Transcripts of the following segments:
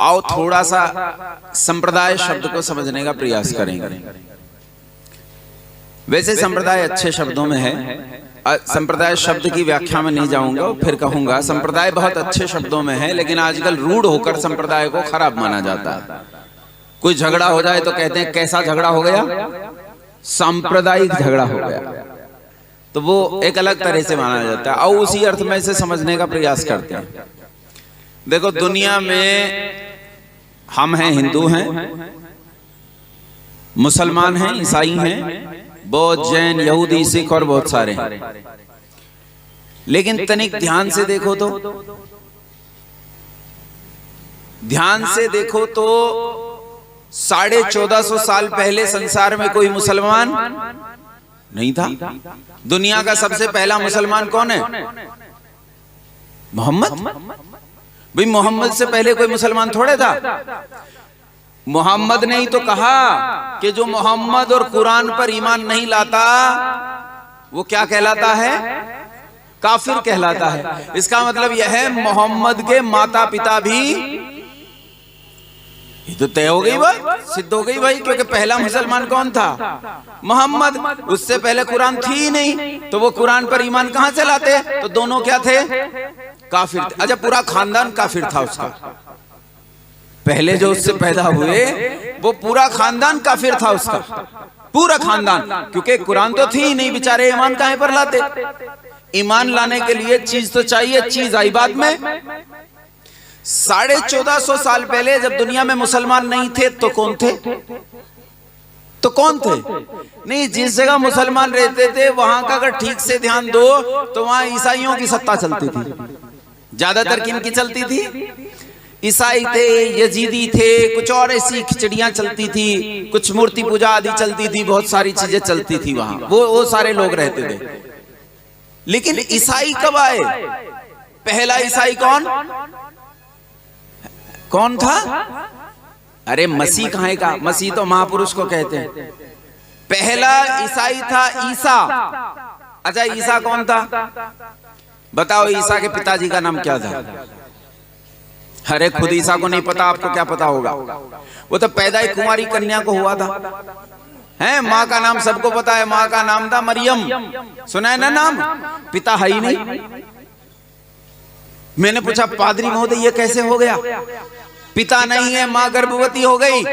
आओ थोड़ा सा संप्रदाय शब्द को समझने का प्रयास करेंगे। वैसे संप्रदाय अच्छे शब्दों में है, संप्रदाय शब्द की व्याख्या में नहीं जाऊंगा, फिर कहूंगा संप्रदाय बहुत अच्छे शब्दों में है, लेकिन आजकल रूढ़ होकर संप्रदाय को खराब माना जाता है। कोई झगड़ा हो जाए तो कहते हैं कैसा झगड़ा हो गया, सांप्रदायिक झगड़ा हो गया, तो वो एक अलग तरह से माना जाता है। और उसी अर्थ में इसे समझने का प्रयास करते हैं। देखो दुनिया में हम हैं, हिंदू हैं, मुसलमान हैं, ईसाई हैं, बौद्ध, जैन, यहूदी, सिख और बहुत सारे हैं। लेकिन तनिक ध्यान से देखो तो, ध्यान से देखो तो 1450 साल पहले संसार में कोई मुसलमान नहीं था। दुनिया का सबसे पहला मुसलमान कौन है? मोहम्मद। भाई मोहम्मद से पहले कोई मुसलमान थोड़े था। मोहम्मद ने ही तो कहा कि जो मोहम्मद और कुरान पर ईमान नहीं लाता वो क्या कहलाता है? काफिर कहलाता है। इसका मतलब यह है मोहम्मद के माता पिता भी, ये तो तय हो गई बात, सिद्ध हो गई भाई, क्योंकि पहला मुसलमान कौन था? मोहम्मद। उससे पहले कुरान थी ही नहीं, तो वो कुरान पर ईमान कहां से लाते? तो दोनों क्या थे? काफिर थे। अच्छा, पूरा खानदान काफिर था उसका। पहले जो उससे पैदा हुए वो पूरा खानदान काफिर था उसका, पूरा खानदान, क्योंकि कुरान तो थी ही नहीं, बेचारे ईमान काहे पर लाते? ईमान लाने के लिए चीज तो चाहिए, चीज आई बाद में। 1450 साल पहले जब दुनिया में मुसलमान नहीं थे तो कौन थे? तो कौन थे? नहीं, जिस जगह मुसलमान रहते थे वहां का अगर ठीक से ध्यान दो तो वहां ईसाइयों की सत्ता चलती थी। ज्यादातर किनकी चलती थी? ईसाई थे, यजीदी थे, कुछ और ऐसी खिचड़ियां चलती थी, कुछ मूर्ति पूजा आदि चलती थी, बहुत सारी चीजें चलती थी वहां, वो सारे लोग रहते थे। लेकिन ईसाई कब आए? पहला ईसाई कौन था? अरे मसीह कहाँ का? मसीह तो महापुरुष को कहते हैं। पहला ईसाई था ईसा। अच्छा, ईसा कौन था? बताओ, ईसा के पिताजी का नाम क्या था? अरे खुद ईसा को नहीं पता, आपको क्या पता होगा? वो तो पैदा ही कुंवारी कन्या को हुआ था। है, माँ का नाम सबको पता है, माँ का नाम था मरियम। सुना है ना नाम? पिता है ही नहीं। मैंने पूछा पादरी महोदय ये कैसे हो गया? पिता नहीं है, माँ गर्भवती हो गई।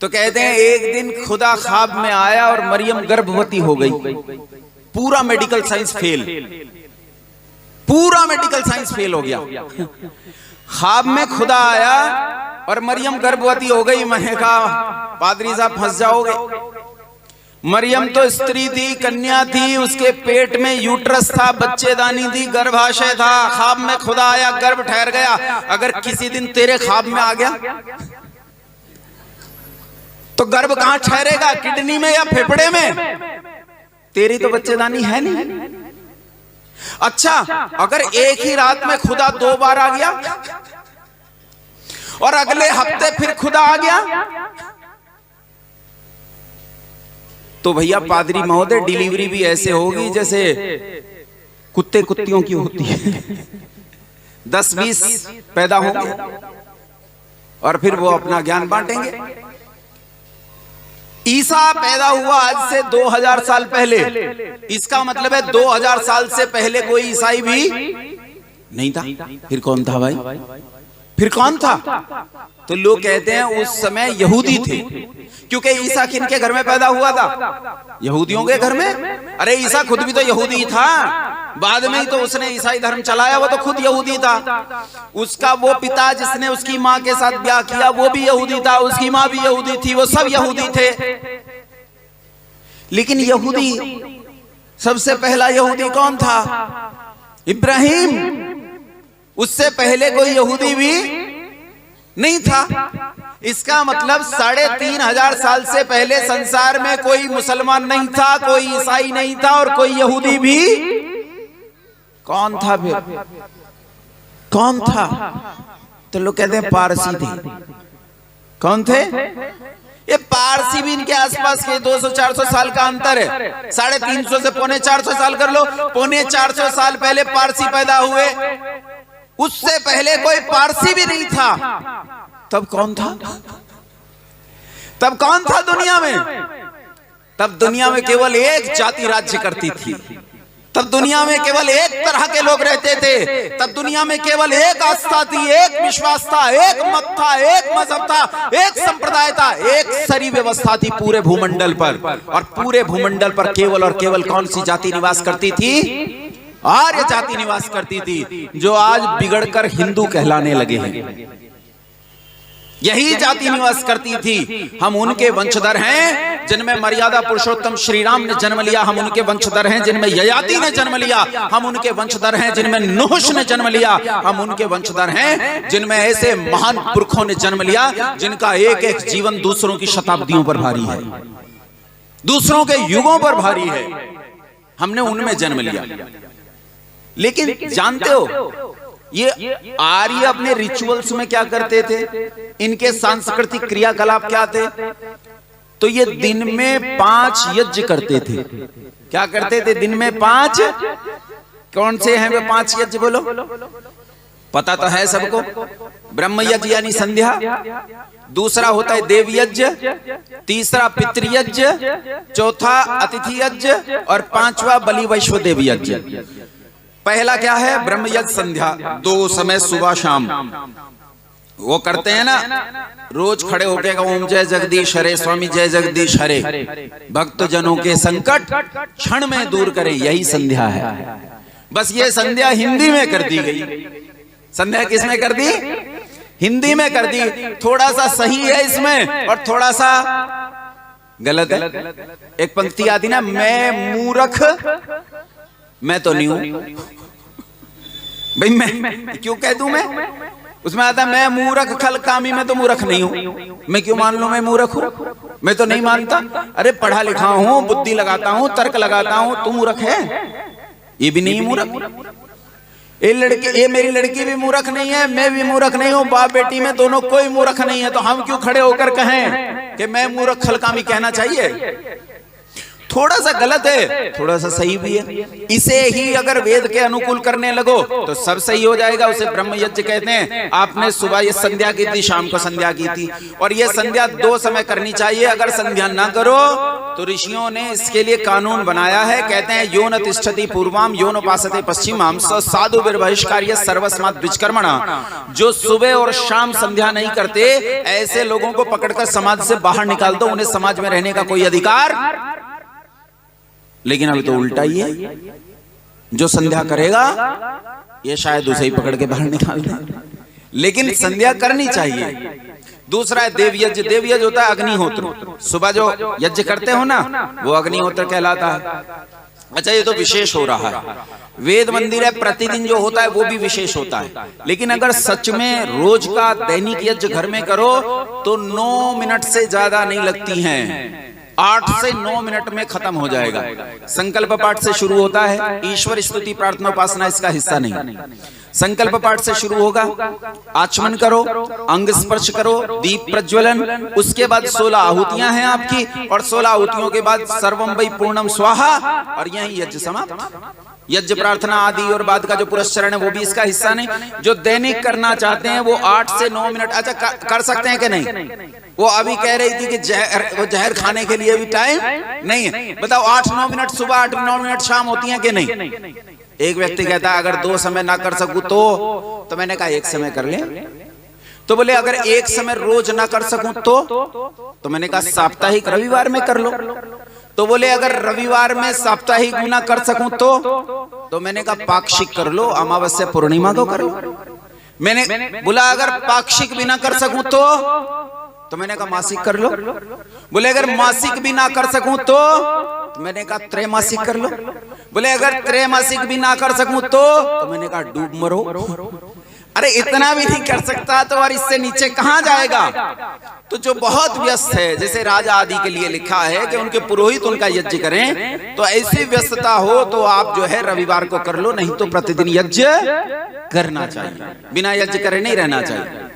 तो कहते हैं एक दिन खुदा ख्वाब में आया और मरियम गर्भवती हो गई। पूरा मेडिकल साइंस फेल, पूरा मेडिकल साइंस फेल हो गया। ख्वाब में खुदा आया और मरियम गर्भवती हो गई। मैंने कहा पादरी साहब फंस जाओगे। मरियम तो स्त्री थी, कन्या थी, उसके पेट में यूट्रस था, बच्चेदानी थी, गर्भाशय था। ख्वाब में खुदा आया, गर्भ ठहर गया। अगर किसी दिन तेरे ख्वाब में आ गया तो गर्भ कहां ठहरेगा? किडनी में या फेफड़े में? तेरी तो बच्चेदानी है नहीं। अच्छा, अगर एक ही रात में खुदा 2 बार आ गया और अगले हफ्ते फिर खुदा आ गया, तो भैया पादरी महोदय डिलीवरी भी ऐसे होगी जैसे कुत्ते कुत्तियों की होती है। 10-20 पैदा होंगे और फिर वो अपना ज्ञान बांटेंगे। ईसा पैदा हुआ आज से 2000 साल पहले। इसका मतलब है 2000 साल से पहले कोई ईसाई भी नहीं था। फिर कौन था भाई? फिर कौन था? तो लोग कहते हैं उस समय यहूदी थे, क्योंकि ईसा किनके घर में पैदा हुआ था? यहूदियों के घर में। अरे ईसा खुद भी तो यहूदी था, बाद में ही तो उसने ईसाई धर्म चलाया। वो तो खुद यहूदी था। उसका वो पिता जिसने उसकी माँ के साथ ब्याह किया वो भी यहूदी था, उसकी माँ भी यहूदी थी, वो सब यहूदी थे। लेकिन यहूदी, सबसे पहला यहूदी कौन था? इब्राहिम। उससे पहले कोई यहूदी भी नहीं था। इसका मतलब 3500 साल से पहले संसार में कोई मुसलमान नहीं था, कोई ईसाई नहीं था और कोई यहूदी भी। कौन था फिर? कौन था? तो लोग कहते हैं पारसी थे। कौन थे? ये पारसी भी इनके आसपास के 200-400 साल का अंतर है। 350 से 450 साल कर लो, 450 साल पहले पारसी पैदा हुए। उससे पहले कोई पारसी भी नहीं था। तब कौन था? तब कौन था दुनिया में? तब दुनिया में केवल एक जाति राज्य करती थी। तब दुनिया में केवल एक तरह के लोग रहते थे। तब दुनिया में केवल एक आस्था थी, एक विश्वास था, एक मत था, एक मजहब था, एक संप्रदाय था, एक सारी व्यवस्था थी पूरे भूमंडल पर। और पूरे भूमंडल पर केवल और केवल कौन सी जाति निवास करती थी? आर्य जाति निवास करती थी, जो आज बिगड़कर हिंदू कहलाने लगे हैं। यही जाति निवास करती थी। हम उनके वंशधर हैं जिनमें मर्यादा पुरुषोत्तम श्री राम ने जन्म लिया। हम उनके वंशधर हैं जिनमें ययाति ने जन्म लिया। हम उनके वंशधर हैं जिनमें नहुष ने जन्म लिया। हम उनके वंशधर हैं जिनमें ऐसे महान पुरखों ने जन्म लिया जिनका एक एक जीवन दूसरों की शताब्दियों पर भारी है, दूसरों के युगों पर भारी है। हमने उनमें जन्म लिया। लेकिन जानते हो ये आर्य अपने रिचुअल्स में क्या करते थे? इनके सांस्कृतिक क्रियाकलाप क्या थे? तो ये दिन में 5 यज्ञ करते थे। क्या करते थे? दिन में 5। कौन से हैं वे 5 यज्ञ? बोलो, पता तो है सबको। ब्रह्म यज्ञ यानी संध्या, दूसरा होता है देव यज्ञ, तीसरा पितृयज्ञ, चौथा अतिथि यज्ञ और 5वां बलि वैश्वदेव यज्ञ। पहला क्या है? ब्रह्म यज्ञ संध्या, 2 समय सुबह शाम वो करते हैं ना, रोज खड़े होके ओम जय जगदीश हरे, स्वामी जय जगदीश हरे, भक्त जनों के संकट क्षण में दूर करें, यही संध्या है। बस ये संध्या हिंदी में कर दी गई। संध्या किस में कर दी? हिंदी में कर दी। थोड़ा सा सही है इसमें और थोड़ा सा गलत है। एक पंक्ति आती ना, मैं मूर्ख, मैं तो नहीं हूं भाई, मैं क्यों कह दूं? मैं उसमें आता मैं मूर्ख खल कामी, मैं तो मूर्ख नहीं हूं। मैं क्यों मान लूं मैं मूर्ख हूं? मैं तो नहीं मानता। अरे पढ़ा लिखा हूं, बुद्धि लगाता हूं, तर्क लगाता हूं। तू मूर्ख है? ये भी नहीं मूर्ख। ये मेरी लड़की भी मूर्ख नहीं है, मैं भी मूर्ख नहीं हूं। बाप बेटी में दोनों कोई मूर्ख नहीं है। तो हम क्यों खड़े होकर कहें कि मैं मूर्ख खल कामी? कहना चाहिए। थोड़ा सा गलत है, थोड़ा सा सही भी है। इसे ही अगर वेद के अनुकूल करने लगो तो सब सही हो जाएगा। उसे ब्रह्म यज्ञ कहते हैं। आपने सुबह ये संध्या की थी, शाम को संध्या की थी, और ये संध्या 2 समय करनी चाहिए। अगर संध्या ना करो तो ऋषियों ने इसके लिए कानून बनाया है। कहते हैं यो न तिष्ठति पूर्वाम यो न उपासते पश्चिमाम स साधु बहिष्कार्य सर्वस्मात् द्विजकर्मणा। जो सुबह और शाम संध्या नहीं करते, ऐसे लोगों को पकड़कर समाज से बाहर निकाल दो। उन्हें समाज में रहने का कोई अधिकार। लेकिन अभी तो उल्टा ही है। जो संध्या करेगा ये शायद उसे ही पकड़ के बाहर निकाल दे। लेकिन संध्या करनी चाहिए। दूसरा है देव यज्ञ। देव यज्ञ होता है अग्निहोत्र। सुबह जो यज्ञ करते हो ना, वो अग्निहोत्र कहलाता है। अच्छा, ये तो विशेष हो रहा है। वेद मंदिर है, प्रतिदिन जो होता है वो भी विशेष होता है। लेकिन अगर सच में रोज का दैनिक यज्ञ घर में करो तो 9 मिनट से ज्यादा नहीं लगती हैं। 8 से 9 मिनट में खत्म हो जाएगा। संकल्प पाठ से शुरू होता है। ईश्वर स्तुति प्रार्थना उपासना इसका हिस्सा नहीं। संकल्प पाठ से शुरू होगा। आचमन करो, अंग स्पर्श करो, दीप प्रज्वलन, उसके बाद 16 आहुतियां हैं आपकी, और 16 आहुतियों के बाद सर्वम वै पूर्णम स्वाहा, और यही यज्ञ समाप्त। यज्ञ प्रार्थना आदि और बाद का जो पुरस्चरण है वो भी इसका हिस्सा नहीं। जो दैनिक करना चाहते हैं वो 8 से 9 मिनट। अच्छा, कर सकते हैं कि नहीं? वो अभी कह रही थी कि जहर खाने के लिए भी टाइम नहीं है। बताओ, 8-9 मिनट सुबह, 8-9 मिनट शाम होती हैं कि नहीं? एक व्यक्ति कहता है अगर 2 समय ना कर सकूं तो मैंने कहा 1 समय कर ले। तो बोले अगर 1 समय रोज ना कर सकूं तो मैंने कहा साप्ताहिक रविवार में कर लो। तो बोले अगर रविवार में साप्ताहिक ना कर सकूं तो मैंने कहा पाक्षिक कर लो, अमावस्या पूर्णिमा को कर लो। मैंने बोला अगर पाक्षिक भी ना कर सकूं तो मैंने कहा मासिक कर लो। बोले अगर मासिक भी ना कर सकूं तो मैंने कहा त्रैमासिक कर लो। बोले अगर त्रैमासिक भी ना कर सकूं तो मैंने कहा डूब मरो। अरे इतना भी नहीं कर सकता तो और इससे नीचे कहां जाएगा? तो जो बहुत व्यस्त है, जैसे राजा आदि के लिए लिखा है कि उनके पुरोहित उनका यज्ञ करें, तो ऐसी व्यस्तता हो तो आप जो है रविवार को कर लो, नहीं तो प्रतिदिन यज्ञ करना चाहिए। बिना यज्ञ करे नहीं रहना चाहिए।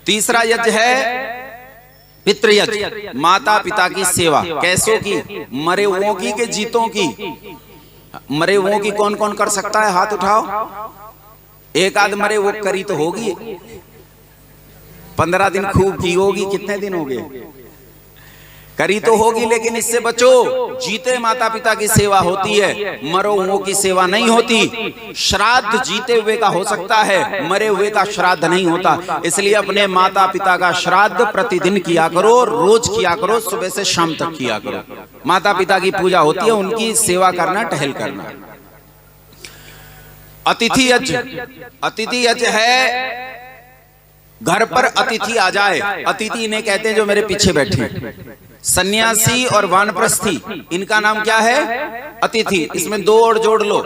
तीसरा यज्ञ है पितृयज्ञ, माता पिता की सेवा। कैसों की? मरे हुओं की के जीतों की? मरे हुओं की कौन कौन कर सकता है? हाथ उठाओ। एक आध मरे वो करी तो होगी, 15 दिन खूब की होगी, कितने दिन हो गए करी तो होगी, लेकिन इससे बचो। जीते माता पिता की सेवा होती है, मरो हुओं की सेवा नहीं होती। श्राद्ध जीते हुए का हो सकता है, मरे हुए का श्राद्ध नहीं होता। इसलिए अपने माता पिता का श्राद्ध प्रतिदिन किया करो, रोज किया करो, सुबह से शाम तक किया करो। माता पिता की पूजा होती है, उनकी सेवा करना, टहल करना। अतिथि यज्ञ, अतिथि यज्ञ है घर पर अतिथि आ जाए। अतिथि इन्हें कहते हैं जो मेरे पीछे बैठे हैं। सन्यासी और वानप्रस्थी, इनका नाम क्या है? अतिथि। इसमें दो और जोड़ लो,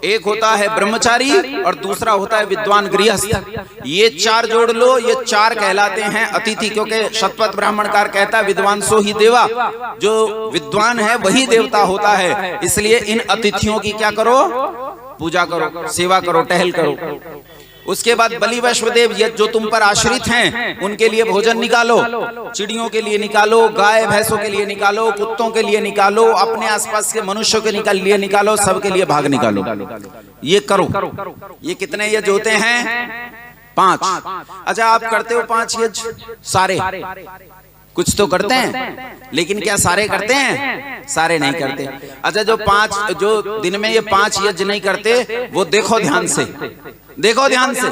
एक होता है ब्रह्मचारी और दूसरा होता है विद्वान गृहस्थ। ये चार जोड़ लो, ये चार कहलाते हैं अतिथि। क्योंकि शतपथ ब्राह्मणकार कहता है विद्वान सो ही देवा, जो विद्वान है वही देवता होता है। इसलिए इन अतिथियों की क्या करो? पूजा करो, सेवा करो, टहल करो। उसके बाद बलि वैश्वदेव जो तुम पर आश्रित हैं उनके लिए भोजन निकालो, चिड़ियों के लिए निकालो, गाय भैंसों के लिए निकालो, कुत्तों के लिए निकालो, अपने आसपास के मनुष्यों के लिए निकालो, सबके लिए भाग निकालो। ये करो। ये कितने यज्ञ होते हैं? 5। अच्छा, आप करते हो 5 यज्ञ? सारे? कुछ तो करते हैं, लेकिन क्या सारे करते हैं? सारे नहीं करते। अच्छा, जो दिन में ये 5 यज्ञ नहीं करते वो देखो ध्यान से, देखो ध्यान से।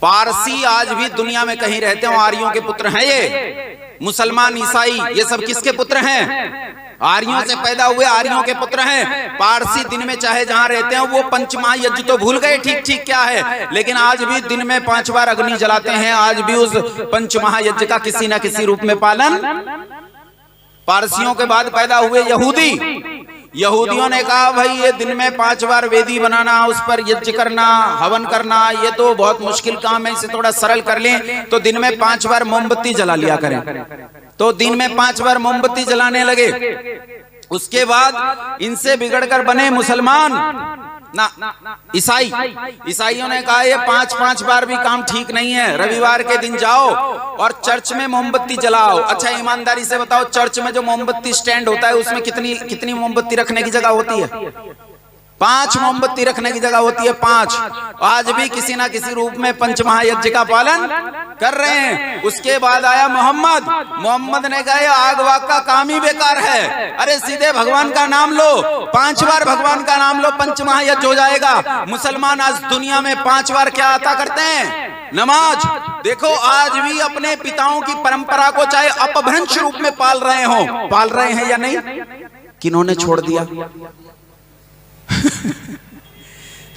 पारसी आज भी दुनिया में कहीं रहते हो, आर्यों के पुत्र हैं ये। मुसलमान, ईसाई, ये सब किसके पुत्र हैं? आर्यों से पैदा हुए आर्यों के पुत्र हैं। पारसी दिन में चाहे जहां रहते हैं वो पंचमहायज्ञ तो भूल गए, ठीक ठीक क्या है, लेकिन आज भी दिन में 5 बार अग्नि जलाते हैं। आज भी उस पंचमहायज्ञ का किसी न किसी रूप में पालन। पारसियों के बाद पैदा हुए यहूदी, यहूदियों ने कहा भाई ये दिन में 5 बार वेदी बनाना, उस पर यज्ञ करना, हवन करना, ये तो बहुत मुश्किल काम है, इसे थोड़ा सरल कर लें। तो दिन में 5 बार मोमबत्ती जला लिया करें। तो दिन में 5 बार मोमबत्ती जलाने लगे। उसके बाद इनसे बिगड़कर बने मुसलमान ना ईसाई। ईसाइयों ने कहा ये 5-5 बार भी काम ठीक नहीं है, रविवार के दिन जाओ और चर्च में मोमबत्ती जलाओ। अच्छा, ईमानदारी से बताओ, चर्च में जो मोमबत्ती स्टैंड होता है उसमें कितनी मोमबत्ती रखने की जगह होती है? 5 मोमबत्ती रखने की जगह होती है, 5। आज भी किसी ना किसी रूप में पंचमहायज्ञ का पालन कर रहे हैं। उसके बाद आया मोहम्मद ने कहा आग वाग का काम ही बेकार है, अरे सीधे भगवान का नाम लो, 5 बार भगवान का नाम लो, पंचमहायज्ञ हो जाएगा। मुसलमान आज दुनिया में 5 बार क्या आता करते हैं? नमाज। देखो आज भी अपने पिताओं की परंपरा को चाहे अपभ्रंश रूप में पाल रहे हैं या नहीं? किन्होंने छोड़ दिया?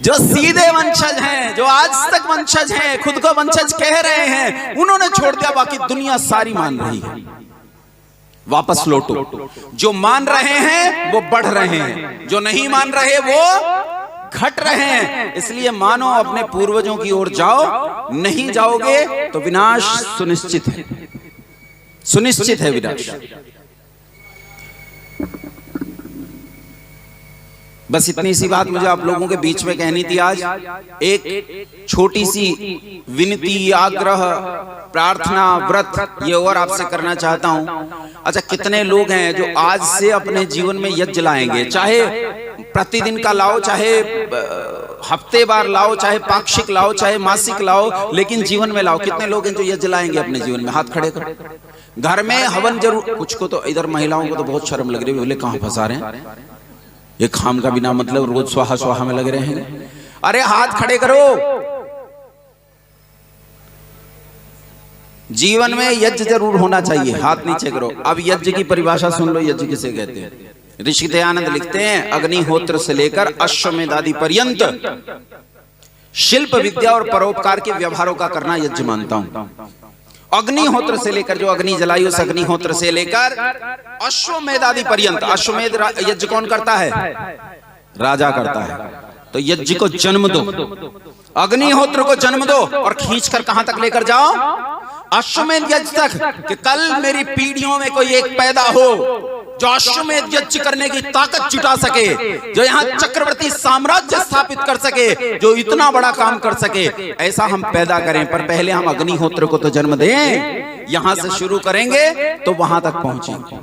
जो सीधे वंशज हैं, जो आज तक वंशज हैं, खुद को वंशज कह रहे हैं, उन्होंने छोड़ दिया। बाकी दुनिया सारी मान रही है। वापस लौटो। जो मान रहे हैं वो बढ़ रहे हैं, जो नहीं मान रहे वो घट रहे हैं। इसलिए मानो, अपने पूर्वजों की ओर जाओ, नहीं जाओगे तो विनाश सुनिश्चित है, सुनिश्चित है विनाश। बस इतनी सी बात मुझे आप लोगों के बीच में कहनी थी आज। एक छोटी सी विनती, आग्रह, प्रार्थना, व्रत ये और आपसे करना चाहता हूं। अच्छा, कितने लोग हैं जो आज से अपने जीवन में यज्ञ लाएंगे? चाहे प्रतिदिन का लाओ, चाहे हफ्ते बार लाओ, चाहे पाक्षिक लाओ, चाहे मासिक लाओ, लेकिन जीवन में लाओ। कितने लोग हैं जो यज्ञ लाएंगे अपने जीवन में? हाथ खड़े करो। घर में हवन जरूर। कुछ को तो, इधर महिलाओं को तो बहुत शर्म लग रही है, बोले कहां फंसा रहे हैं, ये खाम का बिना मतलब रोज स्वाहा स्वाहा में लग रहे हैं। अरे हाथ खड़े करो। जीवन में यज्ञ जरूर होना चाहिए, हाथ नीचे करो। अब यज्ञ की परिभाषा सुन लो, यज्ञ किसे कहते हैं। ऋषि दयानंद लिखते हैं, अग्निहोत्र से लेकर अश्वमेध आदि पर्यंत शिल्प, विद्या और परोपकार के व्यवहारों का करना यज्ञ मानता हूं। अग्निहोत्र से लेकर, जो अग्नि जलाई उस अग्निहोत्र से लेकर अश्वमेध आदि पर्यंत। अश्वमेध यज्ञ कौन करता है? राजा करता है। तो यज्ञ को जन्म दो, अग्निहोत्र को जन्म दो और खींचकर कहां तक लेकर जाओ? अश्वमेध यज्ञ तक, कि कल मेरी पीढ़ियों में कोई एक पैदा हो जो अश्वमेध यज्ञ करने की ताकत जुटा सके, जो यहाँ चक्रवर्ती साम्राज्य स्थापित कर सके, जो इतना बड़ा काम कर सके। ऐसा हम पैदा करें, पर पहले हम अग्निहोत्र को तो जन्म दें। यहां से शुरू करेंगे तो वहां तक पहुंचेंगे।